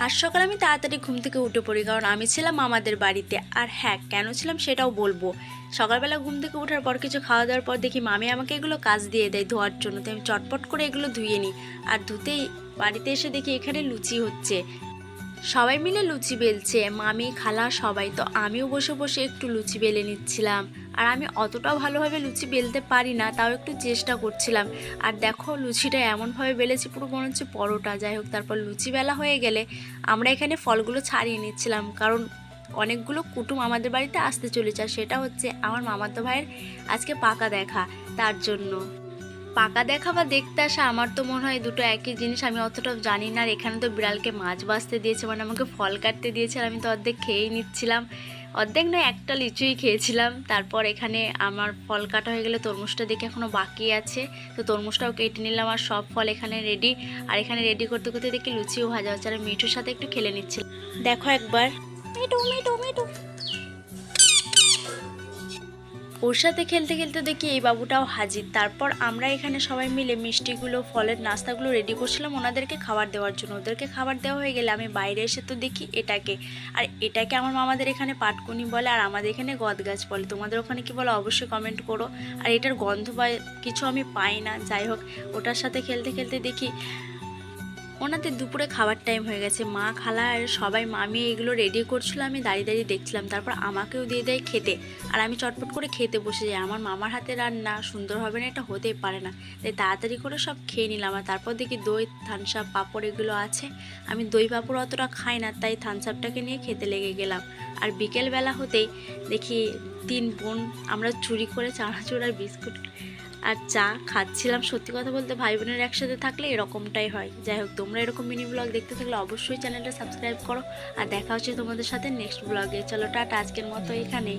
আজ সকালে আমি তাড়াতাড়ি ঘুম থেকে উঠে পড়ি, কারণ আমি ছিলাম মামাদের বাড়িতে। আর হ্যাঁ, কেন ছিলাম সেটাও বলবো। সকালবেলা ঘুম থেকে ওঠার পর কিছু খাওয়া দাওয়ার পর দেখি মামি আমাকে এগুলো কাজ দিয়ে দেয় ধোয়ার জন্য, তো আমি চটপট করে এগুলো ধুয়ে নিই। আর ধুতেই বাড়িতে এসে দেখি এখানে লুচি হচ্ছে, সবাই মিলে লুচি বেলছে, মামি খালা সবাই। তো আমিও বসে বসে একটু লুচি বেলে নিচ্ছিলাম। আর আমি অতটাও ভালোভাবে লুচি বেলতে পারি না, তাও একটু চেষ্টা করছিলাম। আর দেখো লুচিটা এমনভাবে বেলেছি পুরো মনে হচ্ছে পরোটা। যাই হোক, তারপর লুচি বেলা হয়ে গেলে আমরা এখানে ফলগুলো ছাড়িয়ে নিচ্ছিলাম, কারণ অনেকগুলো কুটুম আমাদের বাড়িতে আসতে চলেছে। আর সেটা হচ্ছে আমার মামাতো ভাইয়ের আজকে পাকা দেখা, তার জন্য। পাকা দেখা বা দেখতে আসা আমার তো মনে হয় দুটো একই জিনিস, আমি অতটা জানি না। আর এখানে তো বিড়ালকে মাছ বাছতে দিয়েছে, মানে আমাকে ফল কাটতে দিয়েছে, আর আমি তো অর্ধেক খেয়েই নিচ্ছিলাম। অর্ধেক নয়, একটা লিচুই খেয়েছিলাম। তারপর এখানে আমার ফল কাটা হয়ে গেলে তরমুজটা দেখে এখনও বাকি আছে, তো তরমুজটাও কেটে নিলাম। আর সব ফল এখানে রেডি। আর এখানে রেডি করতে করতে দেখি লুচিও ভাজা হচ্ছে, আর মিঠুর সাথে একটু খেলে নিচ্ছিলাম। দেখো একবার, মিঠু মিঠু মিঠু। ওর সাথে খেলতে খেলতে দেখি এই বাবুটাও হাজির। তারপর আমরা এখানে সবাই মিলে মিষ্টিগুলো, ফলের নাস্তাগুলো রেডি করছিলাম ওনাদেরকে খাবার দেওয়ার জন্য। ওদেরকে খাবার দেওয়া হয়ে গেলে আমি বাইরে এসে তো দেখি এটাকে। আর এটাকে আমার মামাদের এখানে পাটকুনি বলে, আর আমাদের এখানে গদগাছ বলে। তোমাদের ওখানে কি বলে অবশ্যই কমেন্ট করো। আর এটার গন্ধ বা কিছু আমি পাই না। যাই হোক, ওটার সাথে খেলতে খেলতে দেখি ওনাদের দুপুরে খাবার টাইম হয়ে গেছে। মা খালা আর সবাই মামি এগুলো রেডি করছিল, আমি দাঁড়িয়ে দাঁড়িয়ে দেখছিলাম। তারপর আমাকেও দিয়ে দেয় খেতে, আর আমি চটপট করে খেতে বসে যাই। আমার মামার হাতে রান্না সুন্দর হবে না এটা হতেই পারে না, তাই তাড়াতাড়ি করে সব খেয়ে নিলাম। আর তারপর দেখি দই, থামস আপ, পাঁপড় এগুলো আছে। আমি দই পাঁপড় অতটা খাই না, তাই থামস আপটাকে নিয়ে খেতে লেগে গেলাম। আর বিকেলবেলা হতেই দেখি তিন বোন আমরা চুরি করে চানাচুর আর বিস্কুট আর চা খাচ্ছিলাম। সত্যি কথা বলতে ভাই বোনের একসাথে থাকলে এরকমটাই হয়। যাই হোক, তোমরা এরকম মিনি ব্লগ দেখতে থাকলে অবশ্যই চ্যানেলটা সাবস্ক্রাইব করো। আর দেখা হচ্ছে তোমাদের সাথে নেক্সট ব্লগে। চলো টাটা, আজকের মতো এখানেই।